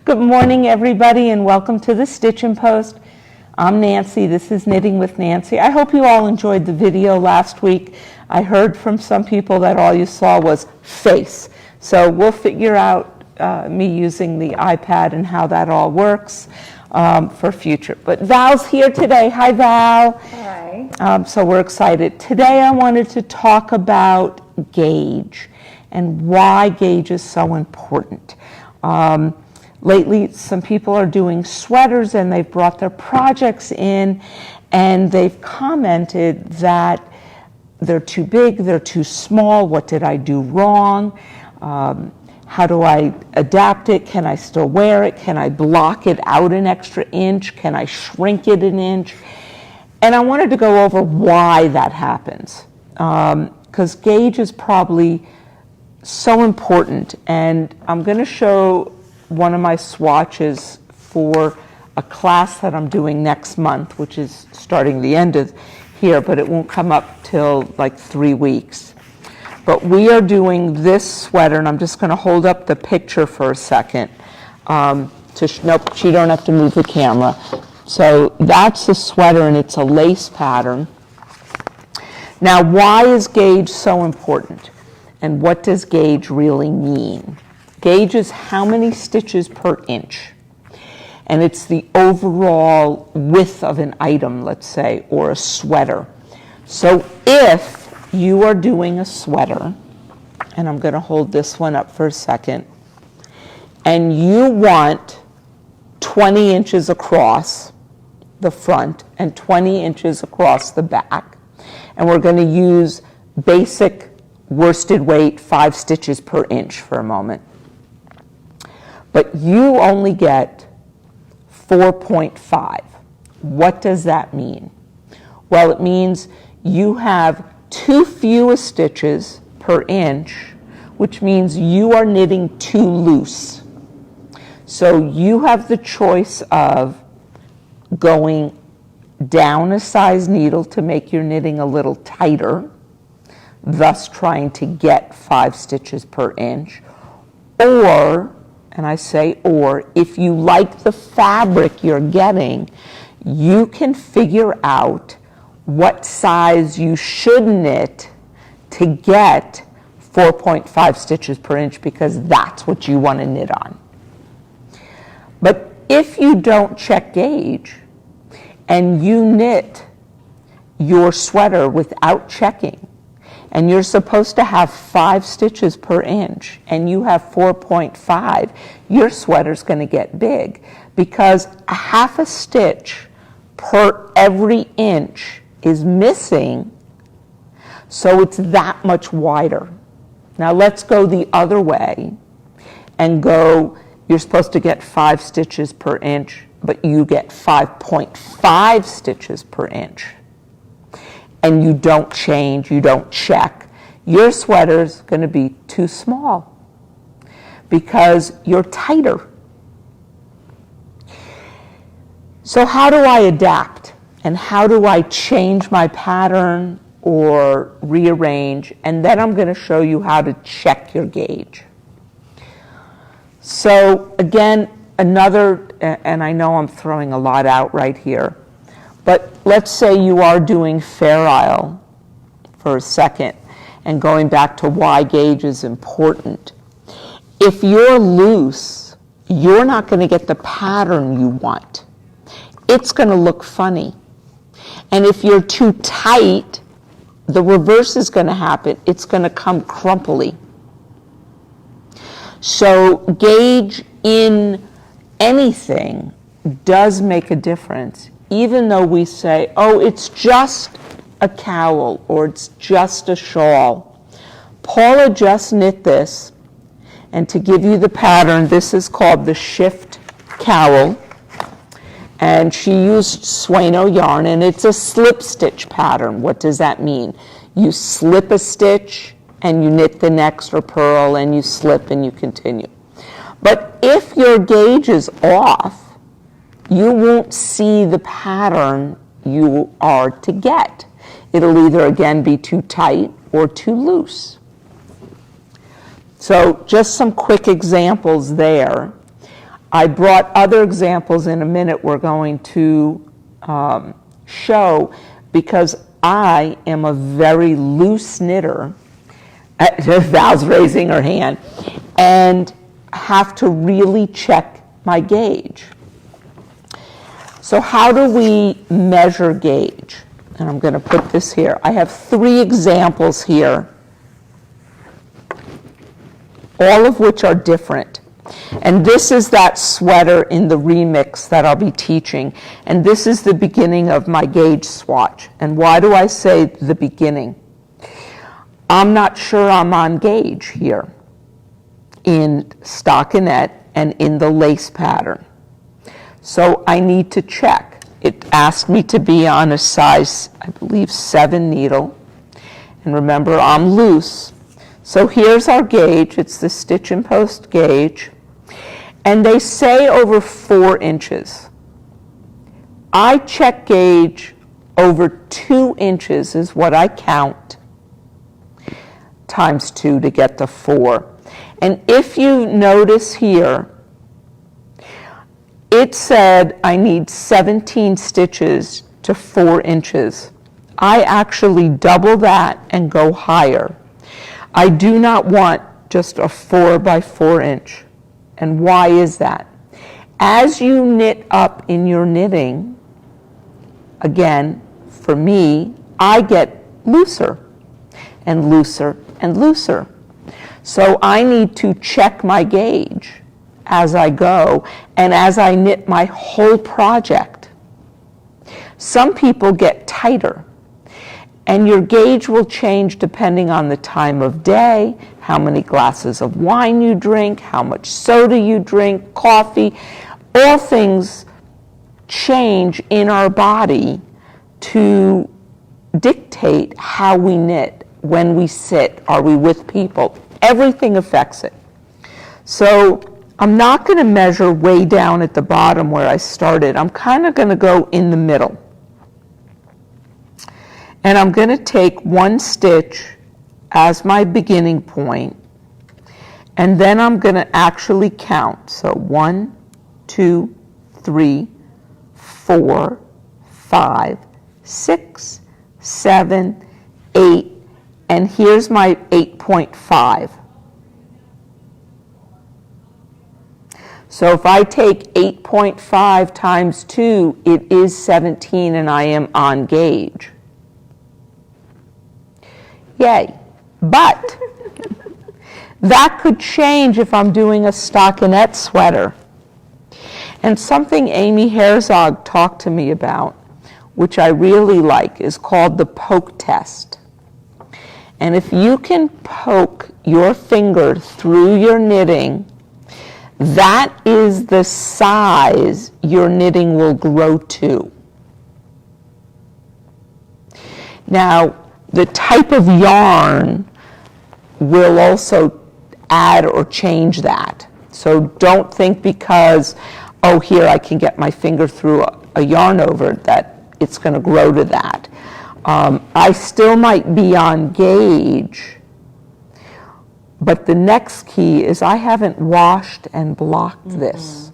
Good morning, everybody, and welcome to the Stitchin Post. I'm Nancy. This is Knitting with Nancy. I hope you all enjoyed the video last week. I heard from some people that all you saw was face. So we'll figure out me using the iPad and how that all works for future. But Val's here today. Hi, Val. Hi. So we're excited. Today I wanted to talk about gauge and why gauge is so important. Lately, some people are doing sweaters and they've brought their projects in and they've commented that they're too big, they're too small, what did I do wrong? How do I adapt it? Can I still wear it? Can I block it out an extra inch? Can I shrink it an inch? And I wanted to go over why that happens, because gauge is probably so important. And I'm going to show one of my swatches for a class that I'm doing next month, which is starting the end of here, but it won't come up till like 3 weeks. But we are doing this sweater, and I'm just going to hold up the picture for a second. Nope, you don't have to move the camera. So that's the sweater, and it's a lace pattern. Now, why is gauge so important? And what does gauge really mean? Gauge is how many stitches per inch. And it's the overall width of an item, let's say, or a sweater. So if you are doing a sweater, and I'm going to hold this one up for a second, and you want 20 inches across the front and 20 inches across the back, and we're going to use basic worsted weight 5 stitches per inch for a moment, but you only get 4.5. What does that mean? Well, it means you have too few stitches per inch, which means you are knitting too loose. So you have the choice of going down a size needle to make your knitting a little tighter, thus trying to get 5 stitches per inch, or, and I say or, if you like the fabric you're getting, you can figure out what size you should knit to get 4.5 stitches per inch, because that's what you want to knit on. But if you don't check gauge and you knit your sweater without checking, and you're supposed to have 5 stitches per inch, and you have 4.5, your sweater's going to get big, because a half a stitch per every inch is missing, so it's that much wider. Now let's go the other way and go, you're supposed to get 5 stitches per inch, but you get 5.5 stitches per inch. And you don't change, you don't check. Your sweater's going to be too small because you're tighter. So how do I adapt? And how do I change my pattern or rearrange? And then I'm going to show you how to check your gauge. So again, another, and I know I'm throwing a lot out right here, but let's say you are doing Fair Isle for a second, and going back to why gauge is important. If you're loose, you're not going to get the pattern you want. It's going to look funny. And if you're too tight, the reverse is going to happen. It's going to come crumply. So gauge in anything does make a difference, even though we say, oh, it's just a cowl or it's just a shawl. Paula just knit this, and to give you the pattern, this is called the Shift Cowl, and she used Sueno yarn, and it's a slip stitch pattern. What does that mean? You slip a stitch and you knit the next or purl, and you slip and you continue. But if your gauge is off, you won't see the pattern you are to get. It'll either again be too tight or too loose. So just some quick examples there. I brought other examples in a minute we're going to show, because I am a very loose knitter. Val's raising her hand, and have to really check my gauge. So how do we measure gauge? And I'm going to put this here. I have 3 examples here, all of which are different. And this is that sweater in the remix that I'll be teaching. And this is the beginning of my gauge swatch. And why do I say the beginning? I'm not sure I'm on gauge here in stockinette and in the lace pattern. So I need to check. It asked me to be on a size, I believe, 7 needle. And remember, I'm loose. So here's our gauge. It's the Stitchin Post gauge. And they say over 4 inches. I check gauge over 2 inches is what I count, times 2 to get to 4. And if you notice here, it said I need 17 stitches to 4 inches. I actually double that and go higher. I do not want just a 4 by 4 inch. And why is that? As you knit up in your knitting, again, for me, I get looser and looser and looser. So I need to check my gauge as I go and as I knit my whole project. Some people get tighter, and your gauge will change depending on the time of day, how many glasses of wine you drink, how much soda you drink, coffee. All things change in our body to dictate how we knit, when we sit, are we with people. Everything affects it. So I'm not going to measure way down at the bottom where I started. I'm kind of going to go in the middle. And I'm going to take 1 stitch as my beginning point, and then I'm going to actually count. So 1, 2, 3, 4, 5, 6, 7, 8, and here's my 8.5. So if I take 8.5 times 2, it is 17, and I am on gauge. Yay. But that could change if I'm doing a stockinette sweater. And something Amy Herzog talked to me about, which I really like, is called the poke test. And if you can poke your finger through your knitting, that is the size your knitting will grow to. Now, the type of yarn will also add or change that. So don't think because, oh, here I can get my finger through a yarn over that it's going to grow to that. I still might be on gauge, but the next key is I haven't washed and blocked this.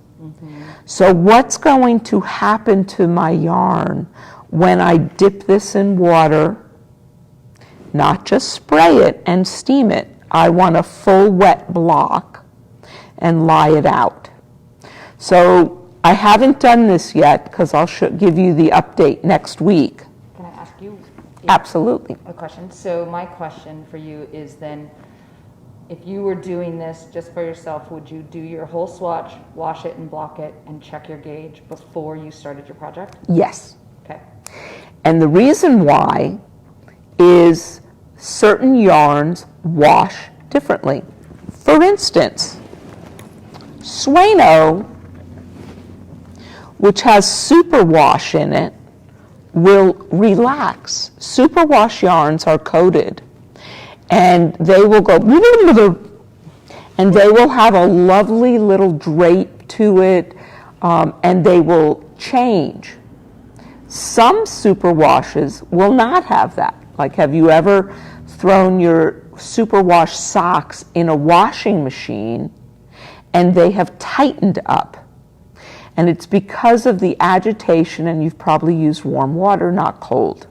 So what's going to happen to my yarn when I dip this in water? Not just spray it and steam it. I want a full wet block and lie it out. So I haven't done this yet because I'll give you the update next week. Can I ask you Absolutely. a question? So my question for you is then, if you were doing this just for yourself, would you do your whole swatch, wash it and block it, and check your gauge before you started your project? Yes. Okay. And the reason why is certain yarns wash differently. For instance, Sueno, which has superwash in it, will relax. Superwash yarns are coated, and they will go, and they will have a lovely little drape to it, and they will change. Some superwashes will not have that. Like, have you ever thrown your superwash socks in a washing machine and they have tightened up? And it's because of the agitation, and you've probably used warm water, not cold.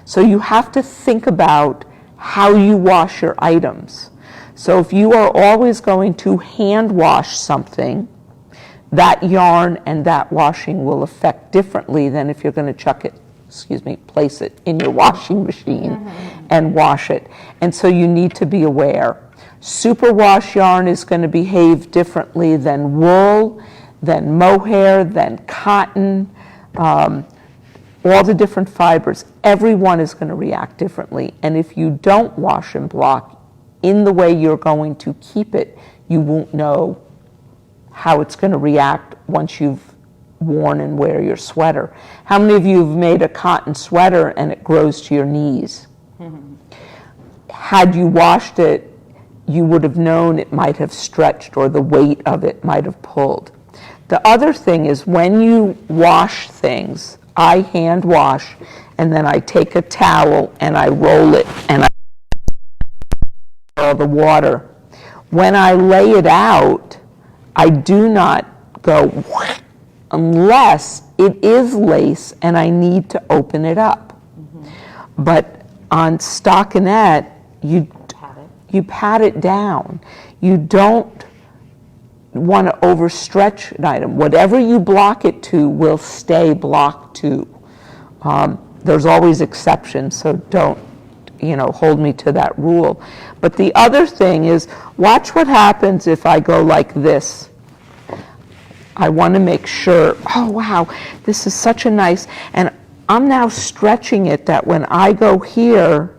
So you have to think about how you wash your items. So if you are always going to hand wash something, that yarn and that washing will affect differently than if you're going to place it in your washing machine and wash it. And so you need to be aware. Superwash yarn is going to behave differently than wool, than mohair, than cotton, all the different fibers. Everyone is going to react differently. And if you don't wash and block in the way you're going to keep it, you won't know how it's going to react once you've worn and wear your sweater. How many of you have made a cotton sweater and it grows to your knees? Had you washed it, you would have known it might have stretched or the weight of it might have pulled. The other thing is when you wash things, I hand wash and then I take a towel and I roll it and I all the water. When I lay it out, I do not go unless it is lace and I need to open it up. But on stockinette, you pat it down. You don't want to overstretch an item. Whatever you block it to will stay blocked to. There's always exceptions, so don't hold me to that rule. But the other thing is, watch what happens if I go like this. I want to make sure, oh wow, this is such a nice, and I'm now stretching it that when I go here,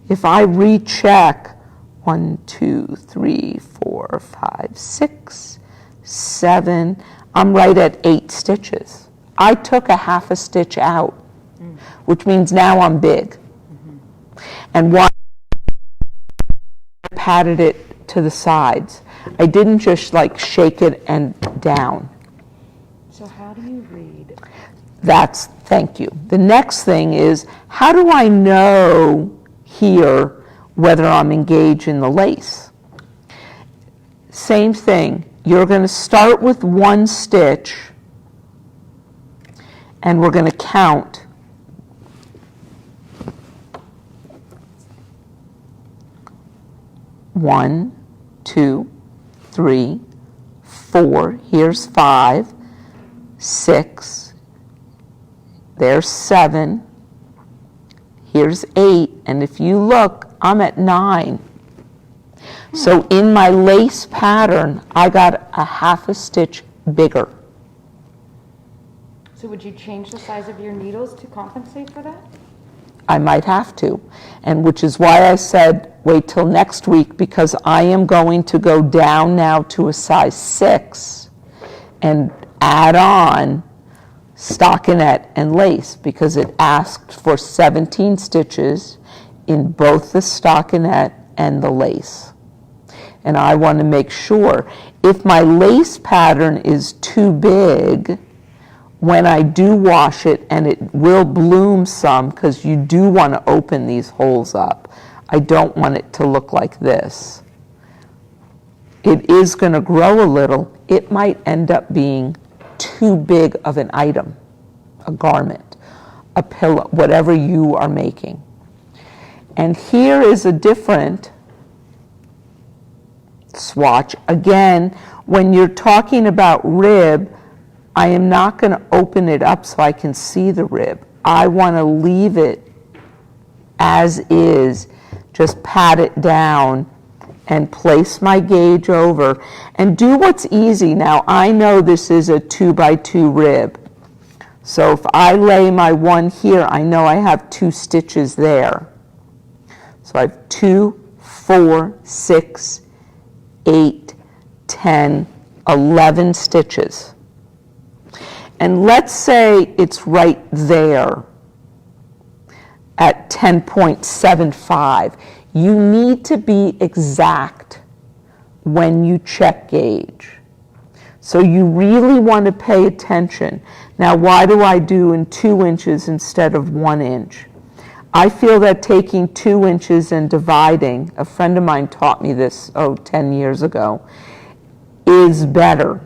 if I recheck 1, 2, 3, 4, 5, 6, 7, I'm right at 8 stitches. I took a half a stitch out, which means now I'm big. And one, I patted it to the sides. I didn't just shake it and down. So how do you read? Thank you. The next thing is, how do I know here whether I'm engaged in the lace? Same thing. You're going to start with 1 stitch and we're going to count. One, 2, 3, 4, here's 5, 6, there's 7, here's 8, and if you look, I'm at 9. So in my lace pattern, I got a half a stitch bigger. So would you change the size of your needles to compensate for that? I might have to, and which is why I said wait till next week, because I am going to go down now to a size 6 and add on stockinette and lace, because it asked for 17 stitches in both the stockinette and the lace. And I want to make sure if my lace pattern is too big, when I do wash it, and it will bloom some because you do want to open these holes up, I don't want it to look like this. It is going to grow a little. It might end up being too big of an item, a garment, a pillow, whatever you are making. And here is a different swatch. Again, when you're talking about rib, I am not going to open it up so I can see the rib. I want to leave it as is, just pat it down and place my gauge over and do what's easy. Now I know this is a 2x2 rib, so if I lay my one here, I know I have 2 stitches there. So I have 2, 4, 6, 8, 10, 11 stitches. And let's say it's right there at 10.75. You need to be exact when you check gauge. So you really want to pay attention. Now, why do I do in 2 inches instead of 1 inch? I feel that taking 2 inches and dividing, a friend of mine taught me this, 10 years ago, is better.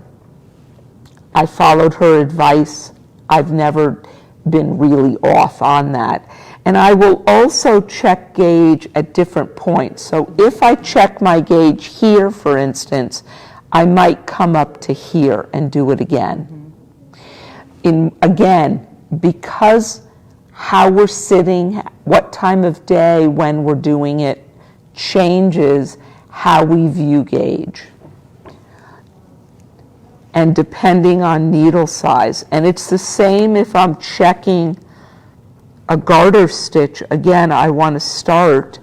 I followed her advice. I've never been really off on that. And I will also check gauge at different points. So if I check my gauge here, for instance, I might come up to here and do it again. Again, because how we're sitting, what time of day when we're doing it, changes how we view gauge. And depending on needle size. And it's the same if I'm checking a garter stitch. Again, I want to start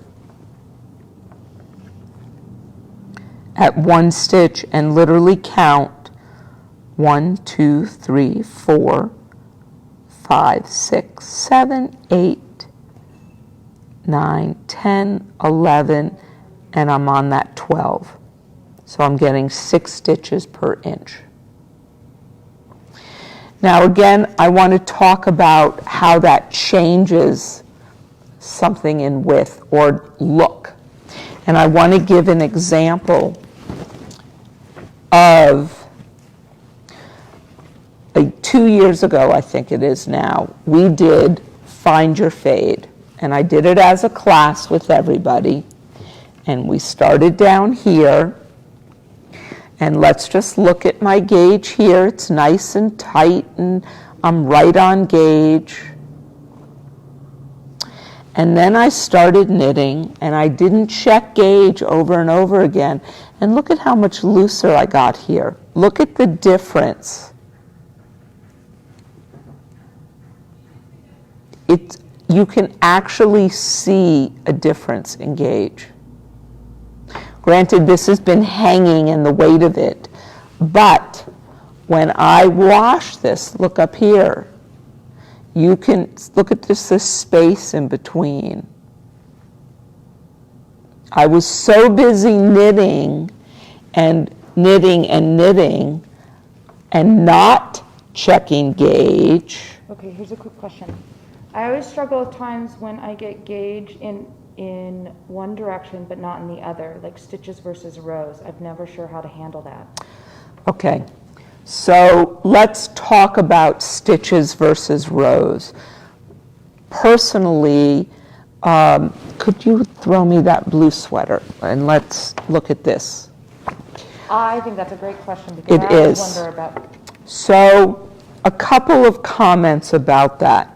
at one stitch and literally count 1, 2, 3, 4, 5, 6, 7, 8, 9, 10, 11, and I'm on that 12. So I'm getting 6 stitches per inch. Now again, I want to talk about how that changes something in width or look. And I want to give an example of 2 years ago, I think it is now, we did Find Your Fade. And I did it as a class with everybody. And we started down here. And let's just look at my gauge here. It's nice and tight, and I'm right on gauge. And then I started knitting, and I didn't check gauge over and over again. And look at how much looser I got here. Look at the difference. You can actually see a difference in gauge. Granted, this has been hanging and the weight of it, but when I wash this, look up here, you can look at this space in between. I was so busy knitting and knitting and knitting and not checking gauge. Okay, here's a quick question. I always struggle at times when I get gauge in one direction but not in the other, like stitches versus rows. I'm never sure how to handle that. Okay, so let's talk about stitches versus rows. Personally, could you throw me that blue sweater and let's look at this. I think that's a great question because It I always is. wonder about. So a couple of comments about that.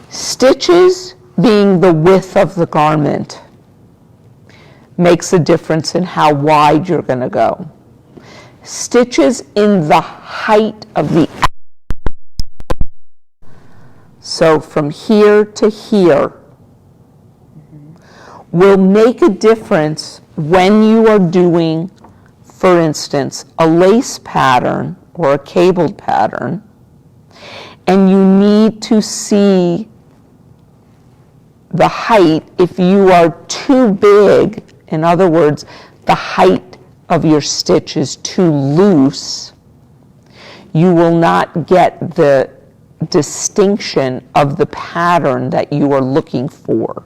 Stitches being the width of the garment makes a difference in how wide you're going to go. Stitches in the height of the, so from here to here, will make a difference when you are doing, for instance, a lace pattern or a cabled pattern, and you need to see the height. If you are too big, in other words, the height of your stitch is too loose, you will not get the distinction of the pattern that you are looking for.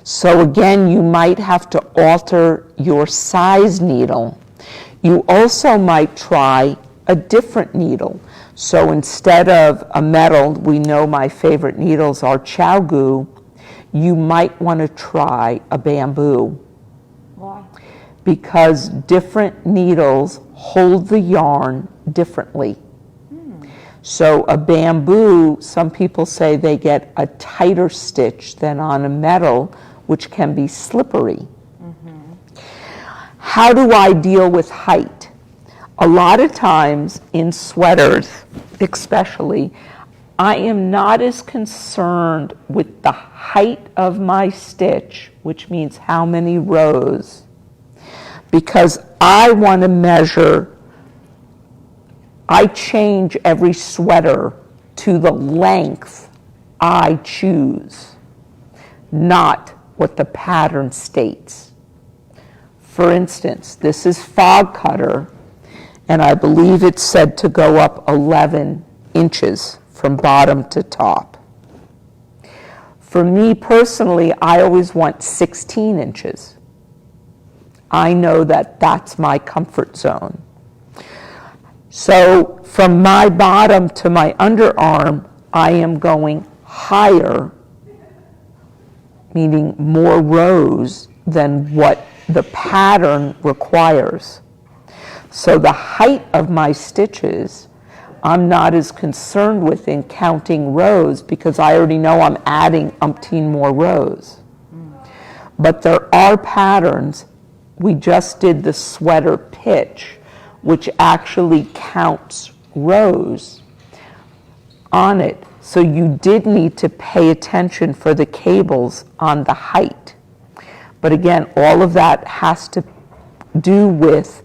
So again, you might have to alter your size needle. You also might try a different needle. So instead of a metal, we know my favorite needles are Chow you might want to try a bamboo. Why? Because different needles hold the yarn differently. So a bamboo, some people say they get a tighter stitch than on a metal, which can be slippery. How do I deal with height? A lot of times in sweaters, especially, I am not as concerned with the height of my stitch, which means how many rows, because I want to measure, I change every sweater to the length I choose, not what the pattern states. For instance, this is fog cutter, and I believe it's said to go up 11 inches from bottom to top. For me personally, I always want 16 inches. I know that that's my comfort zone. So from my bottom to my underarm, I am going higher, meaning more rows than what the pattern requires. So the height of my stitches, I'm not as concerned with in counting rows because I already know I'm adding umpteen more rows. But there are patterns. We just did the sweater pitch, which actually counts rows on it. So you did need to pay attention for the cables on the height. But again, all of that has to do with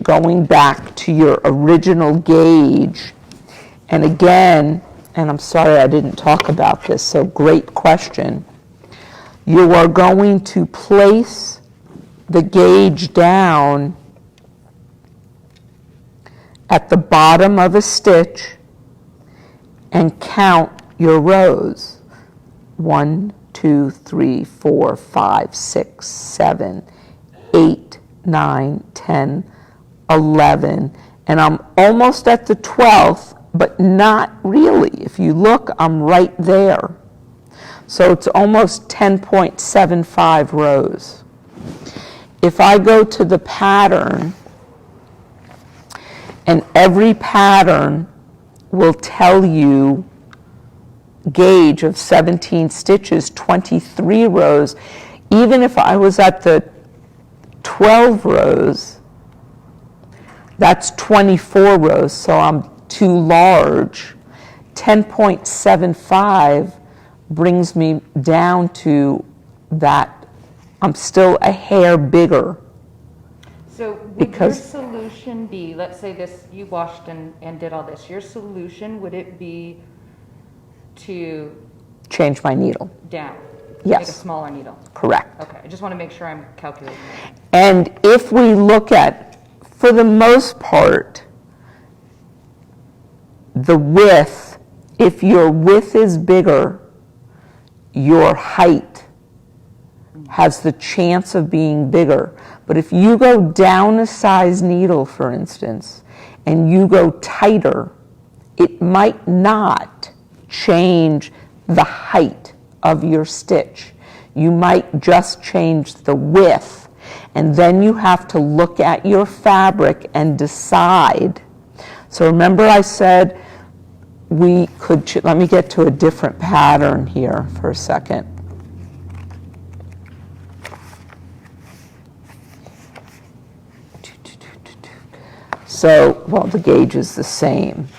going back to your original gauge. And again, and I'm sorry I didn't talk about this, so great question. You are going to place the gauge down at the bottom of a stitch and count your rows. 1, 2, 3, 4, 5, 6, 7, 8, 9, 10, 11, and I'm almost at the 12th, but not really. If you look, I'm right there. So it's almost 10.75 rows. If I go to the pattern, and every pattern will tell you gauge of 17 stitches, 23 rows, even if I was at the 12 rows, that's 24 rows, so I'm too large. 10.75 brings me down to that. I'm still a hair bigger. So would your solution be, let's say this, you washed and did all this, your solution, would it be to change my needle? Down? Yes. Make a smaller needle? Correct. Okay, I just want to make sure I'm calculating that. And if we look at, for the most part, the width, if your width is bigger, your height has the chance of being bigger. But if you go down a size needle, for instance, and you go tighter, it might not change the height of your stitch. You might just change the width, and then you have to look at your fabric and decide. So remember I said we could, let me get to a different pattern here for a second. So, well, the gauge is the same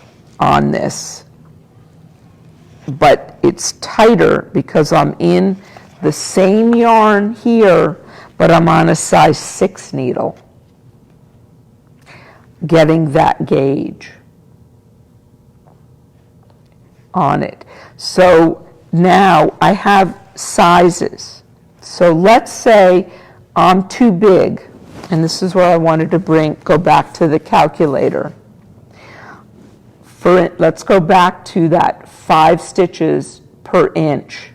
on this, but it's tighter because I'm in the same yarn here, but I'm on a size 6 needle, getting that gauge on it. So now I have sizes. So let's say I'm too big, and this is where I wanted to go back to the calculator. Let's go back to that 5 stitches per inch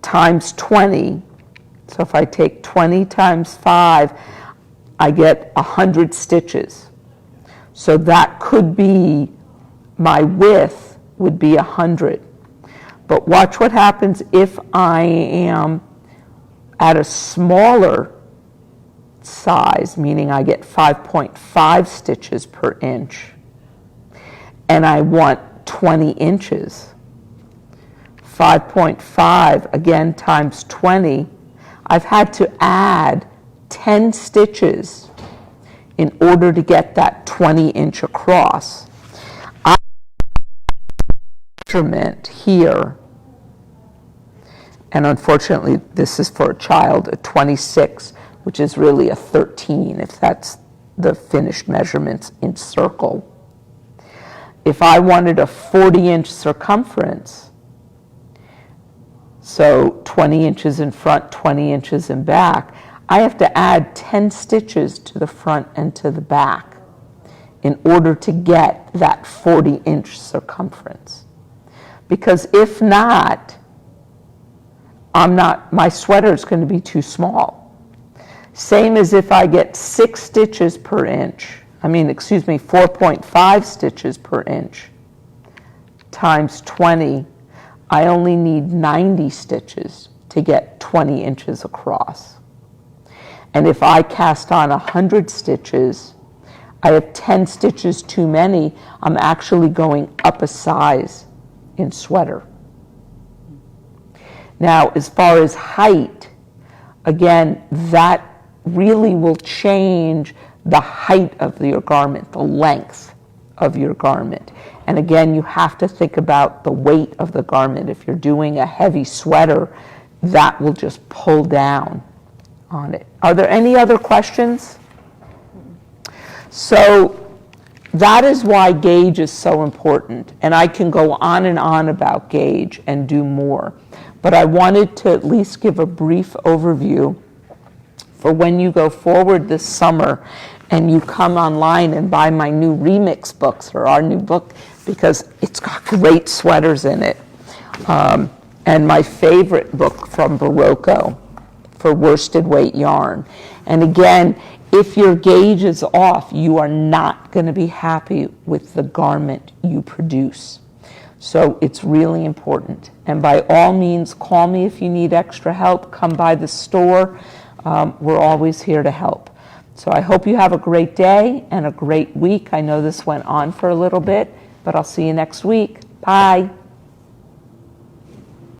times 20. So if I take 20 times 5, I get 100 stitches. So that could be, my width would be 100. But watch what happens if I am at a smaller size, meaning I get 5.5 stitches per inch, and I want 20 inches. 5.5, again, times 20, I've had to add 10 stitches in order to get that 20-inch across. I measurement here, and unfortunately this is for a child, a 26, which is really a 13 if that's the finished measurements in circle. If I wanted a 40-inch circumference, so 20 inches in front, 20 inches in back, I have to add 10 stitches to the front and to the back in order to get that 40-inch circumference. Because if not, my sweater is going to be too small. Same as if I get 6 stitches per inch, 4.5 stitches per inch times 20, I only need 90 stitches to get 20 inches across. And if I cast on 100 stitches, I have 10 stitches too many. I'm actually going up a size in sweater. Now, as far as height, again, that really will change the height of your garment, the length of your garment. And again, you have to think about the weight of the garment. If you're doing a heavy sweater, that will just pull down on it. Are there any other questions? So that is why gauge is so important. And I can go on and on about gauge and do more. But I wanted to at least give a brief overview for when you go forward this summer and you come online and buy my new remix books or our new book, because it's got great sweaters in it. And my favorite book from Barocco for worsted weight yarn. And again, if your gauge is off, you are not going to be happy with the garment you produce. So it's really important. And by all means, call me if you need extra help. Come by the store. We're always here to help. So I hope you have a great day and a great week. I know this went on for a little bit, but I'll see you next week. Bye.